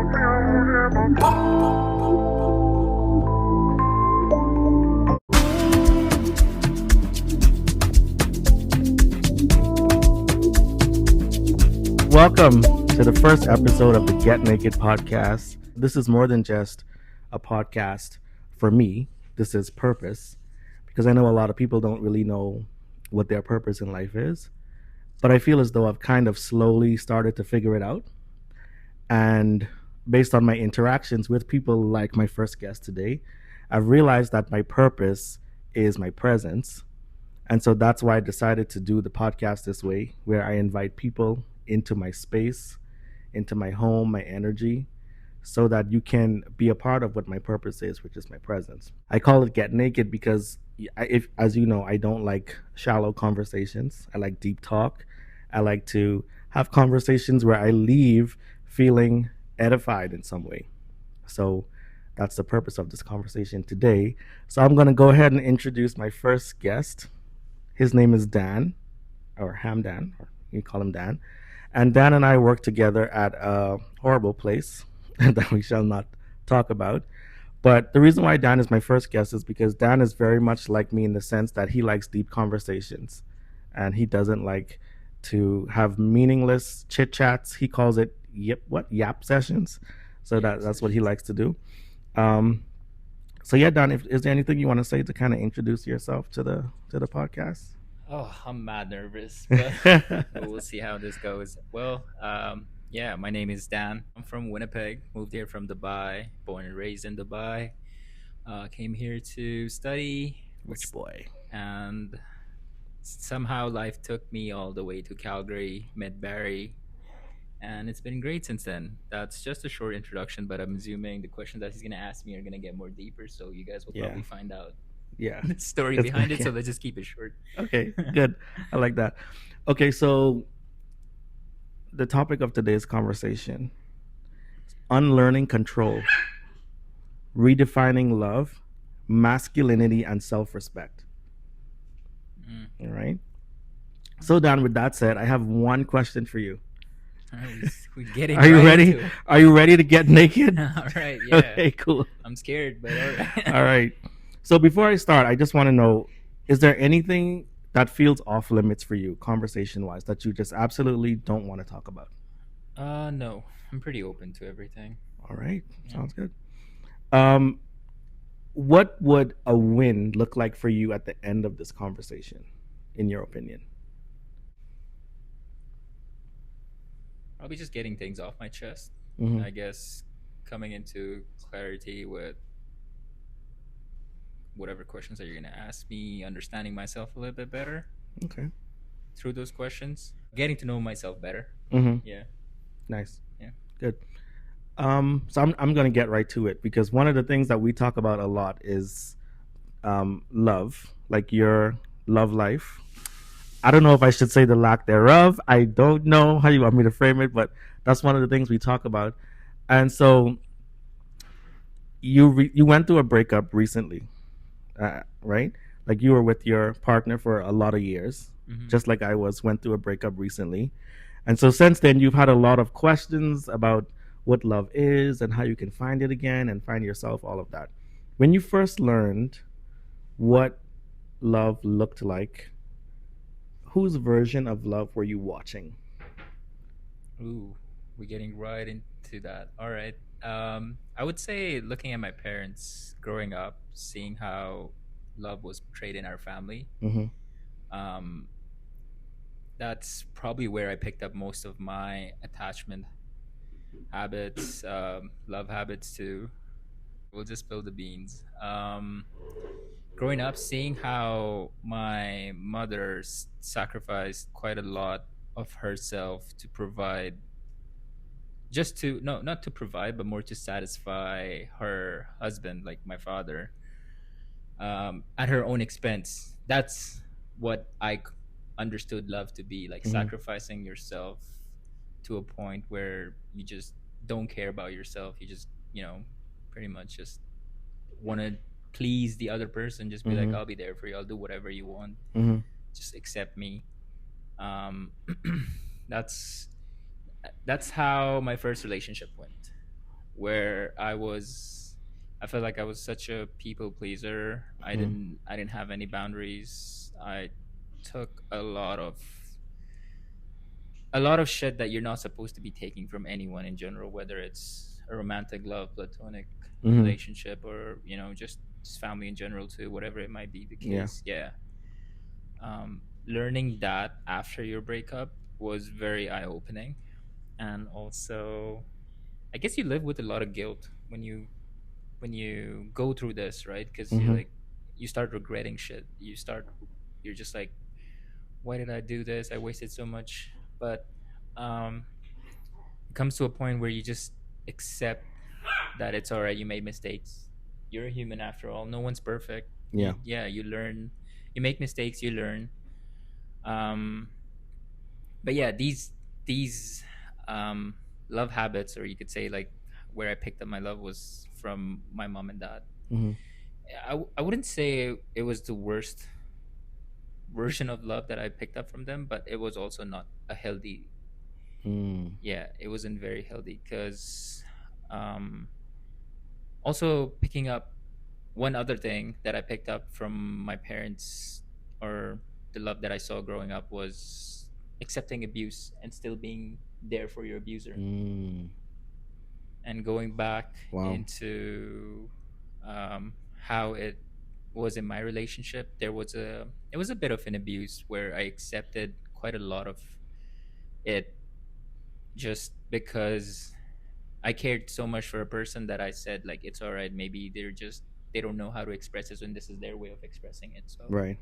Welcome to the first episode of the Get Naked podcast. This is more than just a podcast for me. This is purpose, because I know a lot of people don't really know what their purpose in life is. But I feel as though I've kind of slowly started to figure it out. And based on my interactions with people like my first guest today, I've realized that my purpose is my presence. And so that's why I decided to do the podcast this way, where I invite people into my space, into my home, my energy, so that you can be a part of what my purpose is, which is my presence. I call it Get Naked because, as you know, I don't like shallow conversations. I like deep talk. I like to have conversations where I leave feeling edified in some way. So that's the purpose of this conversation today. So I'm going to go ahead and introduce my first guest. His name is Dan, or Hamdan, or you call him Dan. And Dan and I work together at a horrible place that we shall not talk about. But the reason why Dan is my first guest is because Dan is very much like me in the sense that he likes deep conversations. And he doesn't like to have meaningless chit chats. He calls it yap sessions. So that's what he likes to do. So yeah, Dan, is there anything you want to say to kind of introduce yourself to the podcast? Oh, I'm mad nervous, but we'll see how this goes. Well, yeah, my name is Dan. I'm from Winnipeg, moved here from Dubai, born and raised in Dubai. Came here to study. Which boy? And somehow life took me all the way to Calgary, Medbury, and it's been great since then. That's just a short introduction, but I'm assuming the questions that he's going to ask me are going to get more deeper, so you guys will probably find out the story behind it. So let's just keep it short. Okay, good. I like that. Okay, so the topic of today's conversation: unlearning control, redefining love, masculinity, and self-respect. All right. So Dan, with that said, I have one question for you. We're getting Are you ready? Are you ready to get naked? All right. Yeah. Okay, cool. I'm scared, but all right. All right. So before I start, I just want to know, is there anything that feels off limits for you, conversation-wise, that you just absolutely don't want to talk about? No. I'm pretty open to everything. All right. Sounds good. What would a win look like for you at the end of this conversation, in your opinion? Probably just getting things off my chest. I guess coming into clarity with whatever questions that you're going to ask me, understanding myself a little bit better. Okay. Through those questions, getting to know myself better. Yeah. Nice. Yeah. Good. So I'm going to get right to it, because one of the things that we talk about a lot is love, like your love life. I don't know if I should say the lack thereof. I don't know how you want me to frame it, but that's one of the things we talk about. And so you went through a breakup recently. Right? Like you were with your partner for a lot of years, just like I went through a breakup recently. And so since then, you've had a lot of questions about what love is and how you can find it again and find yourself, all of that. When you first learned what love looked like, whose version of love were you watching? Ooh, we're getting right into that. All right. I would say looking at my parents growing up, seeing how love was portrayed in our family. That's probably where I picked up most of my attachment habits, love habits too. We'll just spill the beans. Growing up, seeing how my mother sacrificed quite a lot of herself to provide, not to provide, but more to satisfy her husband, like my father, at her own expense. That's what I understood love to be, like sacrificing yourself to a point where you just don't care about yourself. You just, pretty much just want to please the other person. Just be like, I'll be there for you. I'll do whatever you want. Just accept me. That's how my first relationship went. where I felt like I was such a people pleaser. Mm. I didn't have any boundaries. I took a lot of shit that you're not supposed to be taking from anyone in general, whether it's a romantic love, platonic Mm-hmm. relationship, or just family in general too, whatever it might be the Yeah. case. Yeah. Learning that after your breakup was very eye opening, and also I guess you live with a lot of guilt when you go through this, right? Because Mm-hmm. you start regretting shit. You're just like, why did I do this? I wasted so much. But um, it comes to a point where you just accept that it's all right. You made mistakes. You're a human after all. No one's perfect. Yeah. You learn. You make mistakes. You learn. Um, but yeah, these um, love habits, or you could say like where I picked up my love was from my mom and dad. Mm-hmm. I wouldn't say it was the worst version of love that I picked up from them, but it was also not a healthy. Mm. Yeah, it wasn't very healthy because um, also picking up one other thing that I picked up from my parents, or the love that I saw growing up, was accepting abuse and still being there for your abuser. Mm. And going back Wow. into how it was in my relationship, it was a bit of an abuse where I accepted quite a lot of it, just because I cared so much for a person that I said like it's all right. Maybe they don't know how to express this, and this is their way of expressing it. So, Right.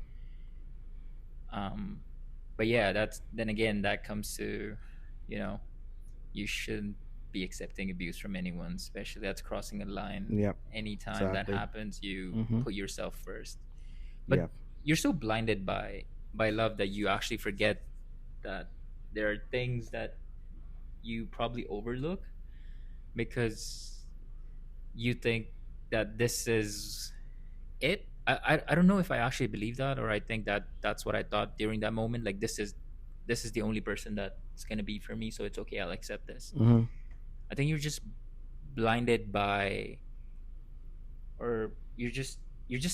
um, but yeah, that's then again that comes to, you know, you shouldn't be accepting abuse from anyone, especially that's crossing a line. Yep. Anytime that Exactly. happens, you Mm-hmm. put yourself first. But Yep. you're so blinded by love that you actually forget that there are things that you probably overlook because you think that this is it. I don't know if I actually believe that, or I think that that's what I thought during that moment. Like this is the only person that's gonna be for me, so it's okay. I'll accept this. Mm-hmm. I think you're just blinded by, or you're just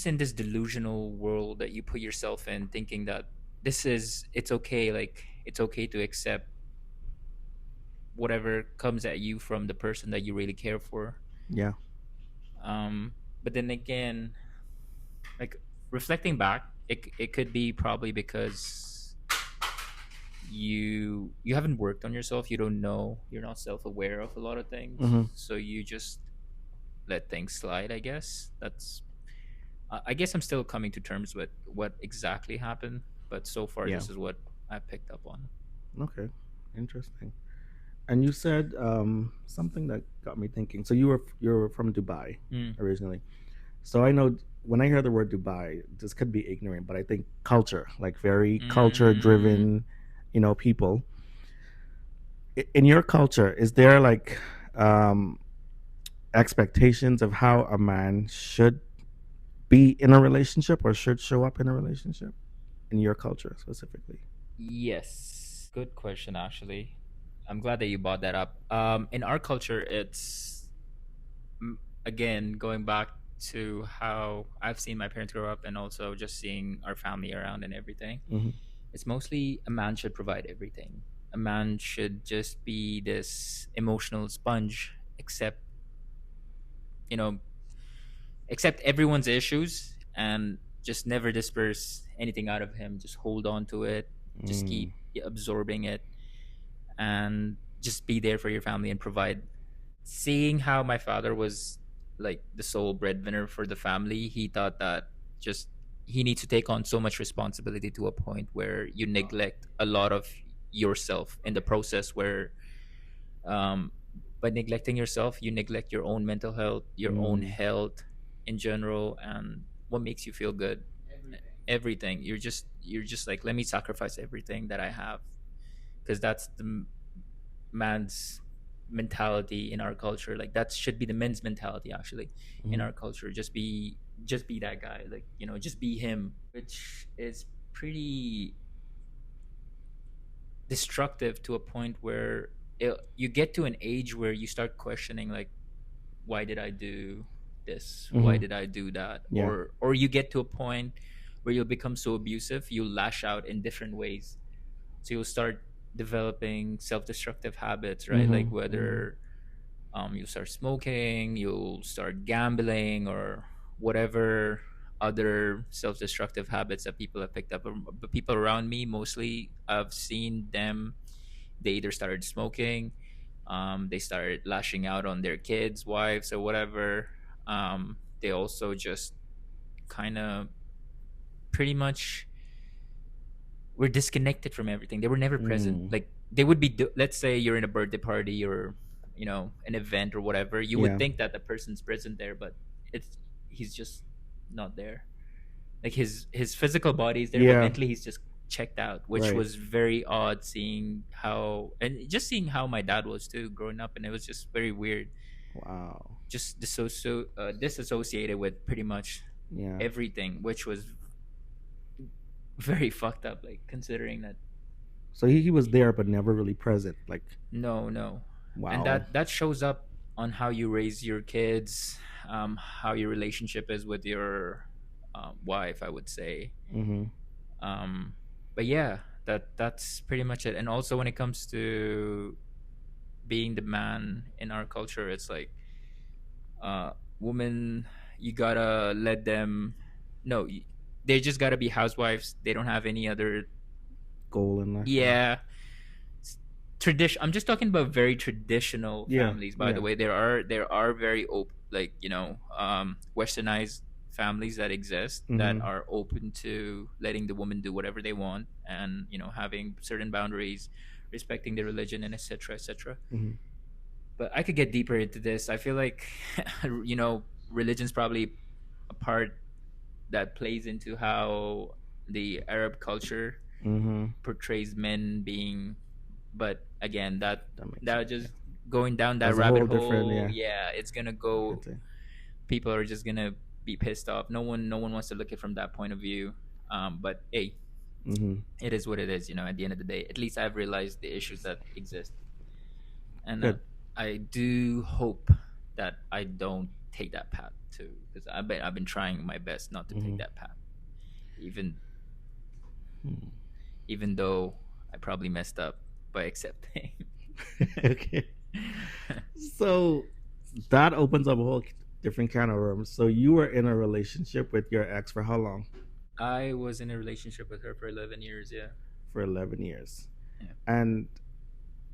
in this delusional world that you put yourself in, thinking that it's okay. Like it's okay to accept whatever comes at you from the person that you really care for. Yeah. But then again, like reflecting back, it could be probably because you haven't worked on yourself. You don't know, you're not self-aware of a lot of things, Mm-hmm. so you just let things slide, I guess. That's I guess I'm still coming to terms with what exactly happened, but so far Yeah. this is what I picked up on. Okay. Interesting. And you said something that got me thinking. So you were from Dubai Mm. originally. So I know when I hear the word Dubai, this could be ignorant, but I think culture, like very culture Mm. driven, people. In your culture, is there like um, expectations of how a man should be in a relationship or should show up in a relationship in your culture specifically? Yes, good question actually. I'm glad that you brought that up. In our culture, it's again going back to how I've seen my parents grow up, and also just seeing our family around and everything. Mm-hmm. It's mostly a man should provide everything. A man should just be this emotional sponge, you know, accept everyone's issues and just never disperse anything out of him. Just hold on to it. Just Mm. keep absorbing it, and just be there for your family and provide. Seeing how my father was like the sole breadwinner for the family, he thought that just he needs to take on so much responsibility to a point where you neglect a lot of yourself in the process, where um, by neglecting yourself you neglect your own mental health, your own Mm. health in general, and what makes you feel good. Everything. You're just like, let me sacrifice everything that I have, because that's the man's mentality in our culture. Like that should be the men's mentality actually in Mm. our culture. Just be that guy, like, just be him, which is pretty destructive to a point where you get to an age where you start questioning like, why did I do this? Why Mm-hmm. did I do that? Yeah. Or you get to a point where you'll become so abusive, you lash out in different ways. So you'll start developing self-destructive habits, right? Mm-hmm. Like Mm-hmm. whether you'll start smoking, you'll start gambling, or whatever other self-destructive habits that people have picked up. But people around me, mostly, I've seen them. They either started smoking, they started lashing out on their kids, wives, or whatever. They also just kind of pretty much were disconnected from everything. They were never present. Mm. Like they would be, let's say you're in a birthday party or an event or whatever. You would Yeah. think that the person's present there, but it's he's just not there. Like his physical body is there, but Yeah. mentally he's just checked out, which Right. was very odd. Seeing how and just seeing how my dad was too growing up, and it was just very weird. Wow. Just disassociated with pretty much Yeah. everything, which was very fucked up. Like considering that. So he was there, but never really present. Like, No, no, and wow. that shows up on how you raise your kids, how your relationship is with your wife, I would say. Mm-hmm. Um, but yeah, that's pretty much it. And also when it comes to being the man in our culture, it's like women, you gotta let them. No, they just gotta be housewives. They don't have any other. Goal in life. Yeah. Yeah, tradition. I'm just talking about very traditional Yeah. families. By Yeah. the way, there are very open, like westernized families that exist that Mm-hmm. are open to letting the woman do whatever they want, and having certain boundaries, respecting their religion, and etc. etc. Mm-hmm. But I could get deeper into this. I feel like religion's probably a part that plays into how the Arab culture Mm-hmm. portrays men being. But again, That makes that sense. just Yeah. going down that That's a whole rabbit different. hole. Yeah. Yeah, it's gonna I go. can say. People are just gonna be pissed off. No one wants to look at it from that point of view. But hey, Mm-hmm. it is what it is. At the end of the day, at least I've realized the issues that exist, and Good. I do hope that I don't take that path too, because I've been trying my best not to take Mm-hmm. that path, even Hmm. even though I probably messed up by accepting. Okay. So that opens up a whole different kind of room. So you were in a relationship with your ex for how long? I was in a relationship with her for 11 years. Yeah. For 11 years. Yeah. And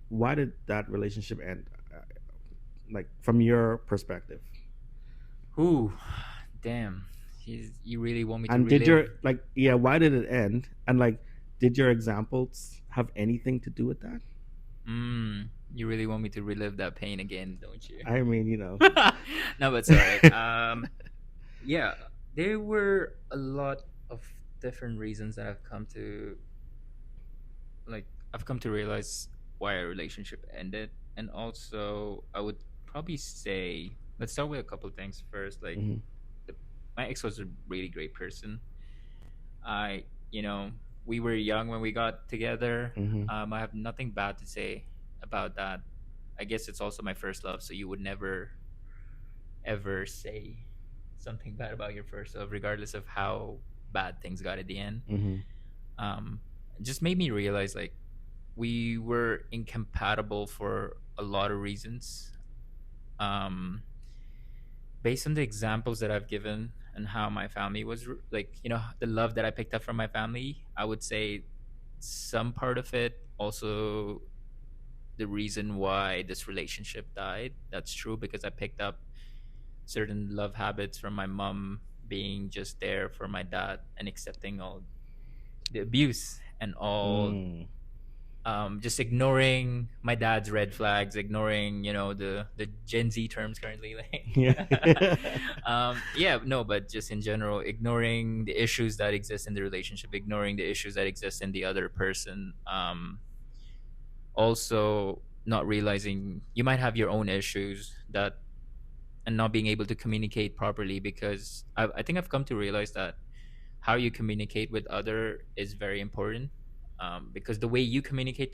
why did that relationship end? Like from your perspective. Ooh, damn. You really want me to And did relive? your like yeah, why did it end? And like did your examples have anything to do with that? You really want me to relive that pain again, don't you? I mean, you know. No, but it's all right. Yeah, there were a lot of different reasons that I've come to realize why a relationship ended, and also I would probably say let's start with a couple of things first. Like, Mm-hmm. the, my ex was a really great person. I, we were young when we got together. Mm-hmm. I have nothing bad to say about that. I guess it's also my first love, so you would never ever say something bad about your first love, regardless of how bad things got at the end. Mm-hmm. Um, it just made me realize like we were incompatible for a lot of reasons. Um, Based on the examples that I've given and how my family was like, the love that I picked up from my family, I would say some part of it also the reason why this relationship died. That's true because I picked up certain love habits from my mom, being just there for my dad and accepting all the abuse and all, Mm. just ignoring my dad's red flags, ignoring the Gen Z terms currently, like Yeah. yeah, no, but just in general, ignoring the issues that exist in the relationship, ignoring the issues that exist in the other person. Also, not realizing you might have your own issues that and not being able to communicate properly, because I think I've come to realize that how you communicate with other is very important, because the way you communicate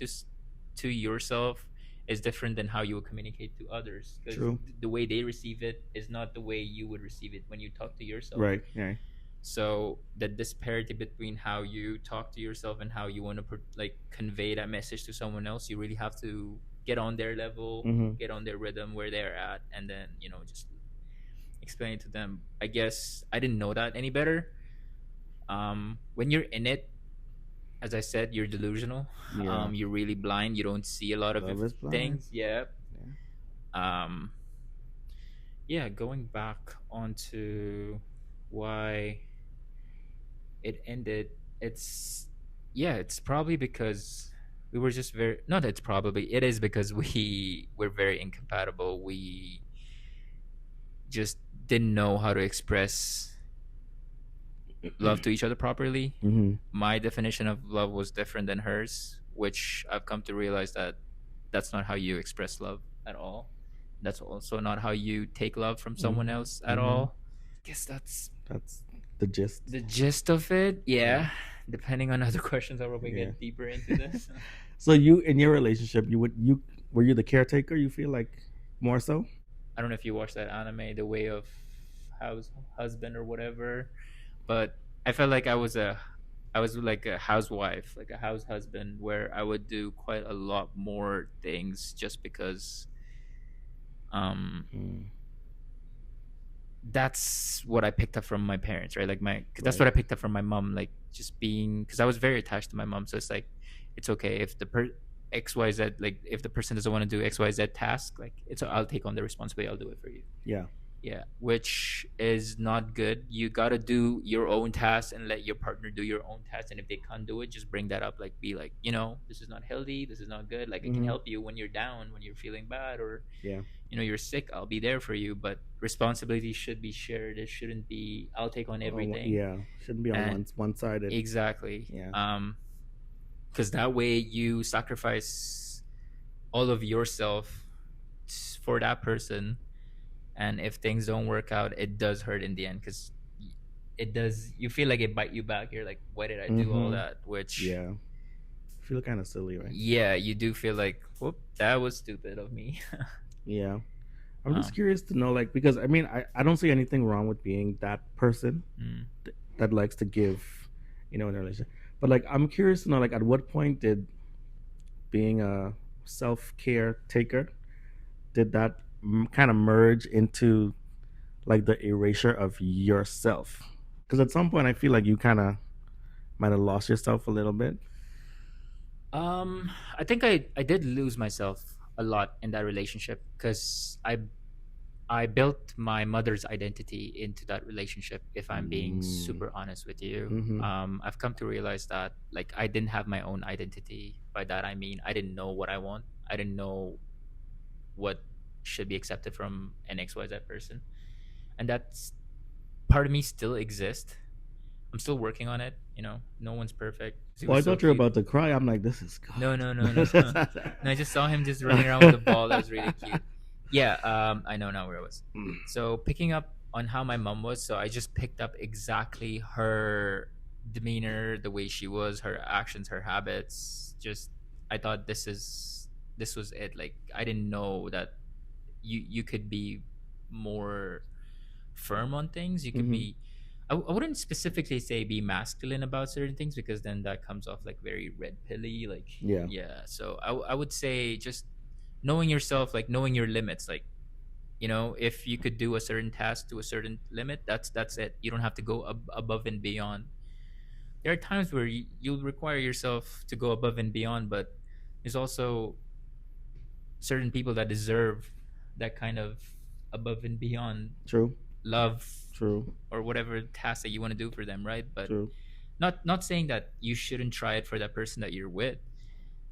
to yourself is different than how you would communicate to others, because True. the way they receive it is not the way you would receive it when you talk to yourself. Right. Yeah. So the disparity between how you talk to yourself and how you want to like convey that message to someone else, you really have to get on their level, Mm-hmm. get on their rhythm where they're at, and then just explain it to them. I guess I didn't know that any better. When you're in it, as I said, you're delusional. Yeah. You're really blind. You don't see a lot of Love is blind. things. Yeah. Yeah. Yeah. Going back onto why it ended, it's probably because we were just very, not it's probably, it is because we were very incompatible. We just didn't know how to express love to each other properly. Mm-hmm. My definition of love was different than hers, which I've come to realize that that's not how you express love at all. That's also not how you take love from someone else at all. I guess that's the gist. the gist of it. Yeah. Depending on other questions, I'll probably get deeper into this. So you, in your relationship, were you the caretaker? You feel like more so? I don't know if you watched that anime, The Way of Husband or whatever, but I felt like I was like a housewife, like a house husband, where I would do quite a lot more things just because that's what I picked up from my parents, right? Like cause that's what I picked up from my mom, like just being, because I was very attached to my mom. So it's like, it's okay if the XYZ, like if the person doesn't want to do XYZ task, like I'll take on the responsibility, I'll do it for you. Yeah, which is not good. You got to do your own tasks and let your partner do your own tasks. And if they can't do it, just bring that up. Like, be like, this is not healthy. This is not good. Like, I can help you when you're down, when you're feeling bad, or, you're sick. I'll be there for you. But responsibility should be shared. It shouldn't be, I'll take on everything. Shouldn't be on one-sided. Exactly. Because that way you sacrifice all of yourself for that person. And if things don't work out, it does hurt in the end, because it does. You feel like it bite you back. You're like, why did I do all that? Which you feel kind of silly, right? Yeah, you do feel like, whoop, that was stupid of me. Yeah, I'm just curious to know, like, because I mean, I don't see anything wrong with being that person that likes to give, in a relationship. But like, I'm curious to know, like, at what point did being a self-care taker, did that kind of merge into like the erasure of yourself? Because at some point I feel like you kind of might have lost yourself a little bit. I think I did lose myself a lot in that relationship, because I built my mother's identity into that relationship, if I'm being super honest with you. I've come to realize that, like, I didn't have my own identity. By that I mean, I didn't know what I want. I didn't know what should be accepted from an XYZ person, and that's part of me still exists. I'm still working on it. No one's perfect. Well, I thought you were about to cry. I'm like, this is good. No. No, I just saw him just running around with a ball. That was really cute. Yeah, I know now where I was. So picking up on how my mom was, so I just picked up exactly her demeanor, the way she was, her actions, her habits. Just, I thought this was it. Like, I didn't know that you could be more firm on things. You could be, I wouldn't specifically say be masculine about certain things, because then that comes off like very red pilly. Like, so I would say just knowing yourself, like knowing your limits. Like, if you could do a certain task to a certain limit, that's it. You don't have to go above and beyond. There are times where you'll require yourself to go above and beyond, but there's also certain people that deserve that kind of above and beyond love, or whatever task that you want to do for them, right? But not saying that you shouldn't try it for that person that you're with.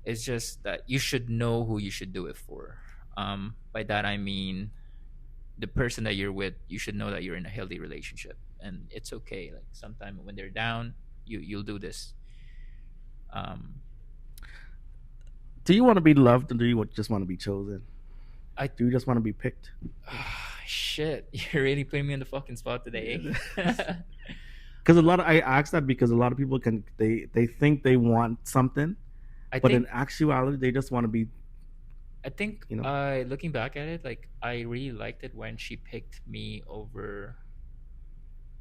It's just that you should know who you should do it for. By that I mean, the person that you're with, you should know that you're in a healthy relationship, and it's okay. Like, sometime when they're down, you'll do this. Do you want to be loved, or do you just want to be chosen? Do you just want to be picked? Shit, you're really putting me on the fucking spot today. Because I ask that because a lot of people they think they want something, but in actuality, they just want to be I think You know. I looking back at it, like I really liked it when she picked me over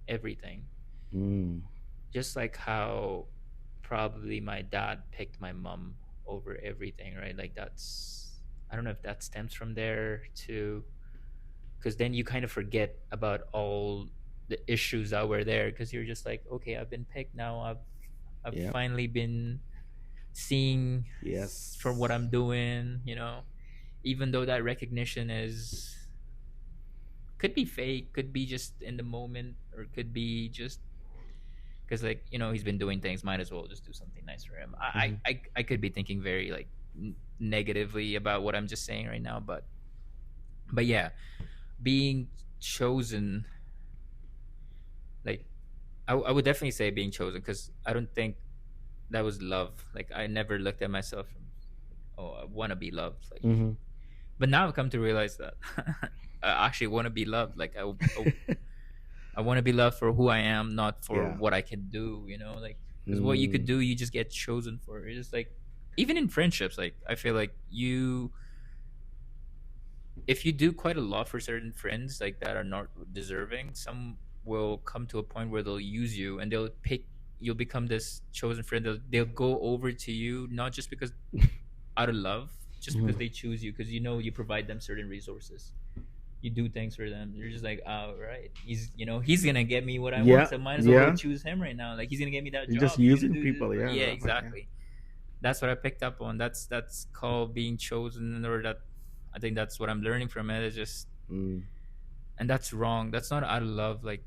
everything. Mm. Just like how probably my dad picked my mom over everything, right? Like that's, I don't know if that stems from there too, because then you kind of forget about all the issues that were there because you're just like, okay, I've been picked now. I've Yeah. finally been seeing for what Yes. I'm doing, even though that recognition is could be fake, could be just in the moment, or could be just because like he's been doing things, might as well just do something nice for him. I Hmm. I I, I could be thinking very like negatively about what I'm just saying right now, but yeah, being chosen, like I would definitely say being chosen because I don't think that was love. Like I never looked at myself from, oh, I want to be loved. Like, Hmm. but now I've come to realize that I actually want to be loved. Like I want to be loved for who I am, not for Yeah. what I can do. Like because what you could Mm. do, you just get chosen for. It's just like even in friendships, like I feel like if you do quite a lot for certain friends like that are not deserving, some will come to a point where they'll use you and they'll pick. You'll become this chosen friend. They'll go over to you not just because out of love, just Hmm. because they choose you because you provide them certain resources. You do things for them. You're just like, oh, right. He's gonna get me what I want, Yeah. so might as well go Yeah. choose him right now. Like he's gonna get me that You're just job. He's gonna using do this. people. Yeah. Yeah, Yeah. exactly. That's what I picked up on. That's called being chosen, or that I think that's what I'm learning from it. It's just, Mm. and that's wrong. That's not out of love. Like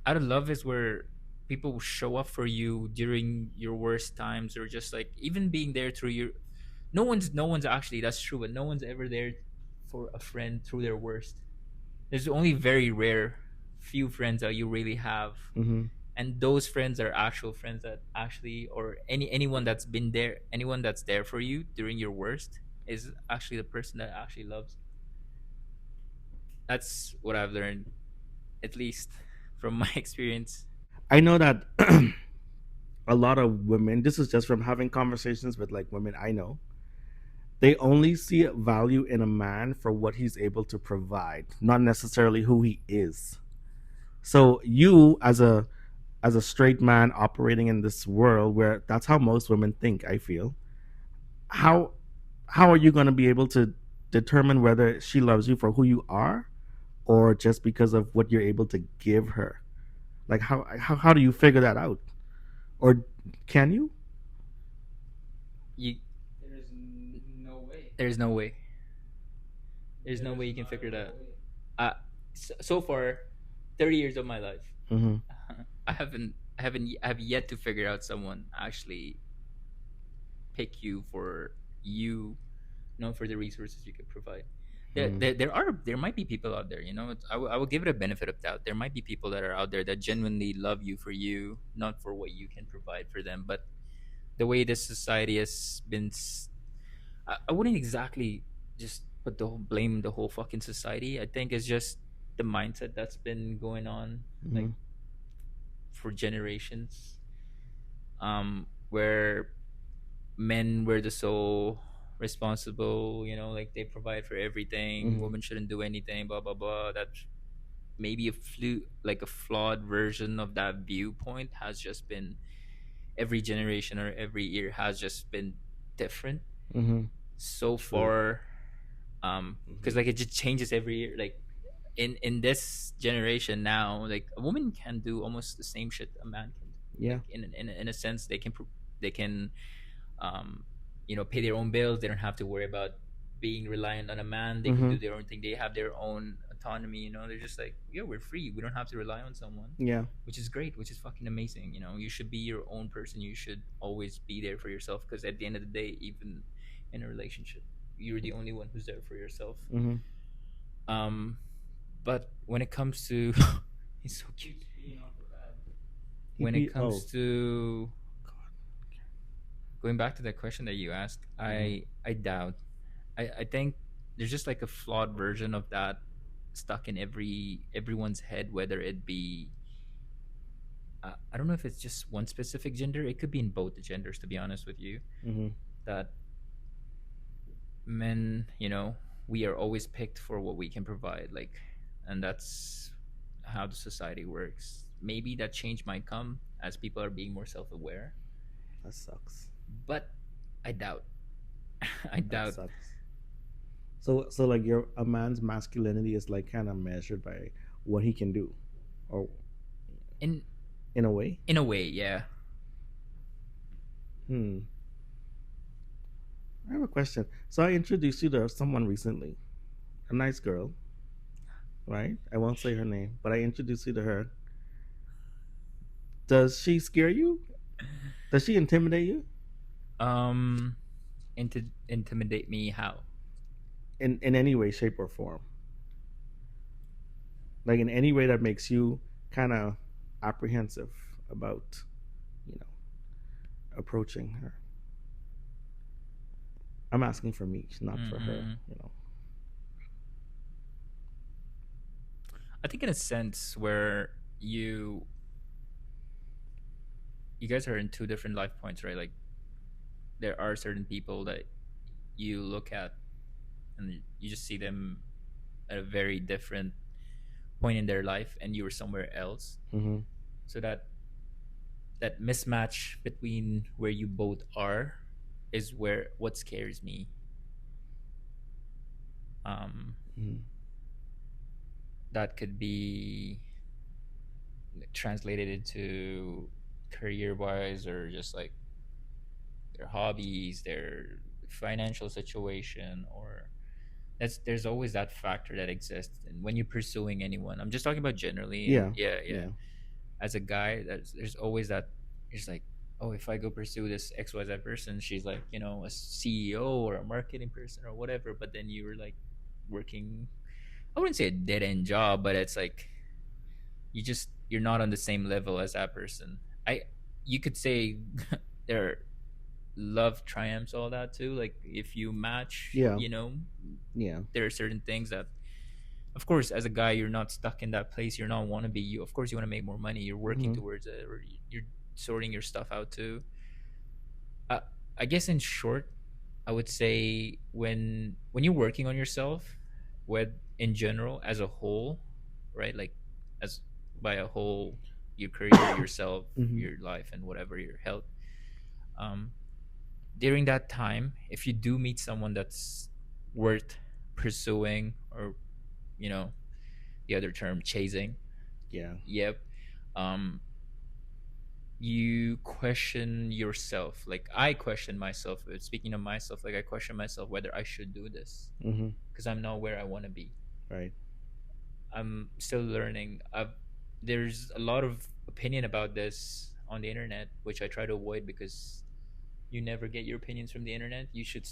out of love is where people show up for you during your worst times, or just like even being there through your. No one's actually, that's true, but no one's ever there for a friend through their worst. There's only very rare few friends that you really have, Hmm. and those friends are actual friends that actually, or anyone that's been there, anyone that's there for you during your worst is actually the person that actually loves. That's what I've learned, at least from my experience. I know that a lot of women. This is just from having conversations with like women I know. They only see value in a man for what he's able to provide, not necessarily who he is. So you, as a straight man operating in this world where that's how most women think, I feel, how how are you going to be able to determine whether she loves you for who you are or just because of what you're able to give her? Like how do you figure that out? Or can you? You there's no way. There's no way you can figure it out. So far, 30 years of my life, Mm-hmm. I have yet to figure out someone actually pick you for you, for the resources you could provide. Mm-hmm. There might be people out there, I will give it a benefit of doubt. There might be people that are out there that genuinely love you for you, not for what you can provide for them. But the way this society has been, I wouldn't exactly just put blame the whole fucking society. I think it's just the mindset that's been going on, like Mm-hmm. for generations, where men were the sole responsible, like they provide for everything, Mm-hmm. women shouldn't do anything, blah blah blah. That's maybe like a flawed version of that viewpoint has just been, every generation or every year has just been different Mm-hmm. so True. far. Mm-hmm. Because like it just changes every year. Like in this generation now, like a woman can do almost the same shit a man can do. Yeah. Like in a sense, they can pay their own bills. They don't have to worry about being reliant on a man. They can Mm-hmm. do their own thing. They have their own autonomy. They're just like, yeah, we're free. We don't have to rely on someone, Yeah. which is great, which is fucking amazing. You should be your own person. You should always be there for yourself, because at the end of the day, even in a relationship, you're the only one who's there for yourself. Mm-hmm. um but when it comes to he's so cute. He When it be comes oh. to going back to the question that you asked, Mm-hmm. I doubt. I think there's just like a flawed version of that stuck in everyone's head, whether it be, I don't know if it's just one specific gender. It could be in both the genders, to be honest with you. Mm-hmm. That men, we are always picked for what we can provide, like, and that's how the society works. Maybe that change might come as people are being more self-aware, That sucks. but I doubt. I That doubt. sucks. So like a man's masculinity is like kind of measured by what he can do, or In in a way. in a way, yeah. Hmm. I have a question. So I introduced you to someone recently, a nice girl, right? I won't say her name, but I introduced you to her. Does she scare you? Does she intimidate you Um, intimidate me how? in any way, shape, or form? Like in any way that makes you kind of apprehensive about, you know, approaching her. I'm asking for me, not for her. Mm-mm. You know. I think in a sense where you guys are in two different life points, right? Like there are certain people that you look at and you just see them at a very different point in their life, and you were somewhere else. Mm-hmm. So that mismatch between where you both are is where what scares me. Um, Mm-hmm. that could be translated into career wise, or just like their hobbies, their financial situation, or there's always that factor that exists. And when you're pursuing anyone, I'm just talking about generally, and Yeah. yeah, yeah, Yeah. as a guy, there's always that. It's like, oh, if I go pursue this XYZ person, she's like, a CEO or a marketing person or whatever, but then you were like working, I wouldn't say a dead end job, but it's like you're not on the same level as that person. I You could say their love triumphs, all that too. Like if you match, Yeah. Yeah. there are certain things that, of course, as a guy, you're not stuck in that place. You're not want to be you. Of course, you want to make more money. You're working Mm-hmm. towards it, or you're sorting your stuff out too. Uh, I guess in short, I would say when you're working on yourself, with in general as a whole, right? Like as by a whole, your career, yourself, Mm-hmm. your life, and whatever your health. Um, During that time, if you do meet someone that's worth pursuing, or you know the other term, chasing, Yeah. yep, um, you question yourself. Like I question myself. Speaking of myself, like I question myself whether I should do this Mm-hmm. because I'm not where I want to be. Right. I'm still learning. There's a lot of opinion about this on the internet, which I try to avoid because you never get your opinions from the internet. You should,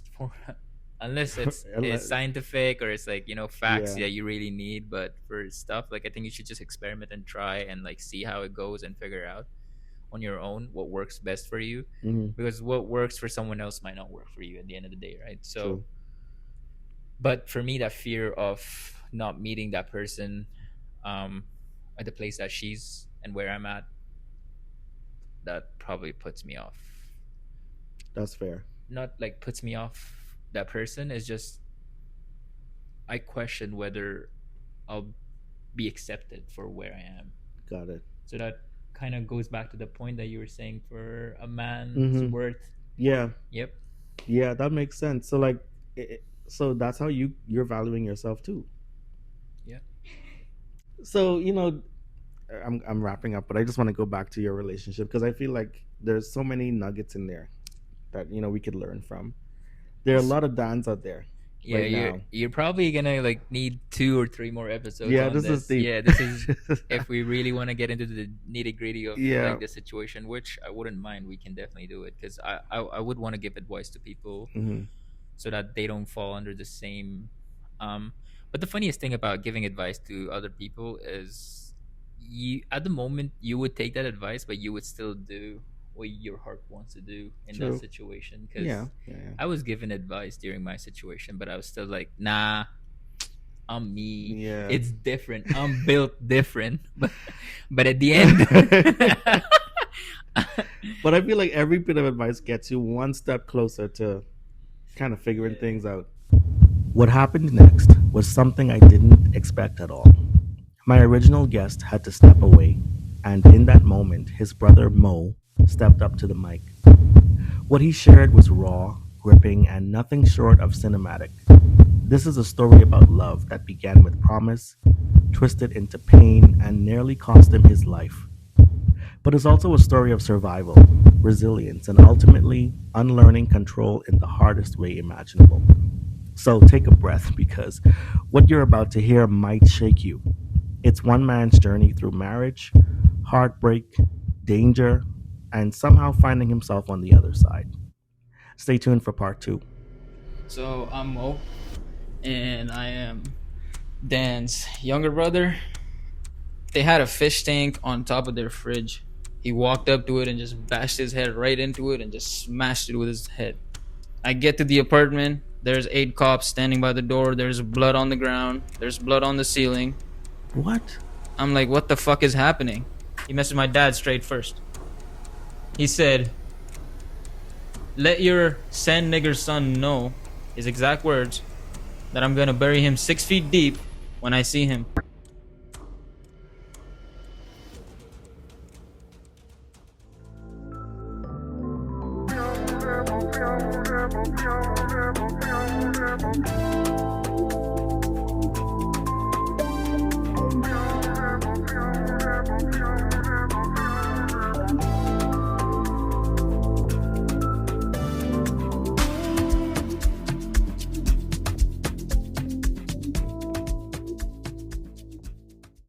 unless it's scientific, or it's like facts Yeah. that you really need. But for stuff like, I think you should just experiment and try and like see how it goes and figure out on your own what works best for you, Mm-hmm. because what works for someone else might not work for you at the end of the day, right? So, True. but for me, that fear of not meeting that person um, at the place that she's and where I'm at, that probably puts me off. That's fair. Not like puts me off that person, is just I question whether I'll be accepted for where I am. Got it. So that kind of goes back to the point that you were saying, for a man's Mm-hmm. worth. Yeah. Yep. Yeah. That makes sense. So like, so that's how you're valuing yourself too. Yeah. So I'm wrapping up, but I just want to go back to your relationship because I feel like there's so many nuggets in there that we could learn from. There are a lot of Dans out there Yeah, right you're now. you're probably gonna like need 2 or 3 more episodes Yeah, on this this. is deep. Yeah, this is if we really want to get into the nitty gritty of Yeah. like the situation, which I wouldn't mind. We can definitely do it because I would want to give advice to people Mm-hmm. so that they don't fall under the same. Um, but the funniest thing about giving advice to other people is, you at the moment you would take that advice, but you would still do what your heart wants to do in that True. situation. Yeah. Because Yeah. I was given advice during my situation, but I was still like, nah, I'm me. Yeah. It's different. I'm built different. But at the end, But I feel like every bit of advice gets you one step closer to kind of figuring Yeah. things out. What happened next was something I didn't expect at all. My original guest had to step away, and in that moment, his brother Mo stepped up to the mic. What he shared was raw, gripping, and nothing short of cinematic. This is a story about love that began with promise, twisted into pain, and nearly cost him his life. But it's also a story of survival, resilience, and ultimately unlearning control in the hardest way imaginable. So take a breath because what you're about to hear might shake you. It's one man's journey through marriage, heartbreak, danger, and somehow finding himself on the other side. Stay tuned for part two. So I'm Mo, and I am Dan's younger brother. They had a fish tank on top of their fridge. He walked up to it and just bashed his head right into it and just smashed it with his head. I get to the apartment. There's 8 cops standing by the door. There's blood on the ground. There's blood on the ceiling. What? I'm like, what the fuck is happening? He messaged my dad straight first. He said, let your sand nigger son know, his exact words, that I'm gonna bury him 6 feet deep when I see him.